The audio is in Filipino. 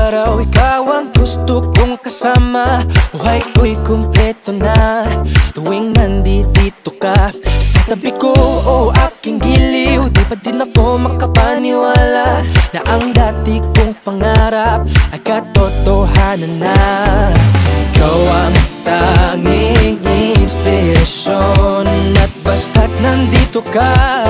araw ikaw ang gusto kong kasama. Buhay ko'y kumpleto na tuwing nandito ka sa tabi ko o aking giliw. Di pa din ako makapaniwala na ang dati kong pangarap ay katotohanan na. Ikaw ang tanging inspirasyon at basta't nandito ka,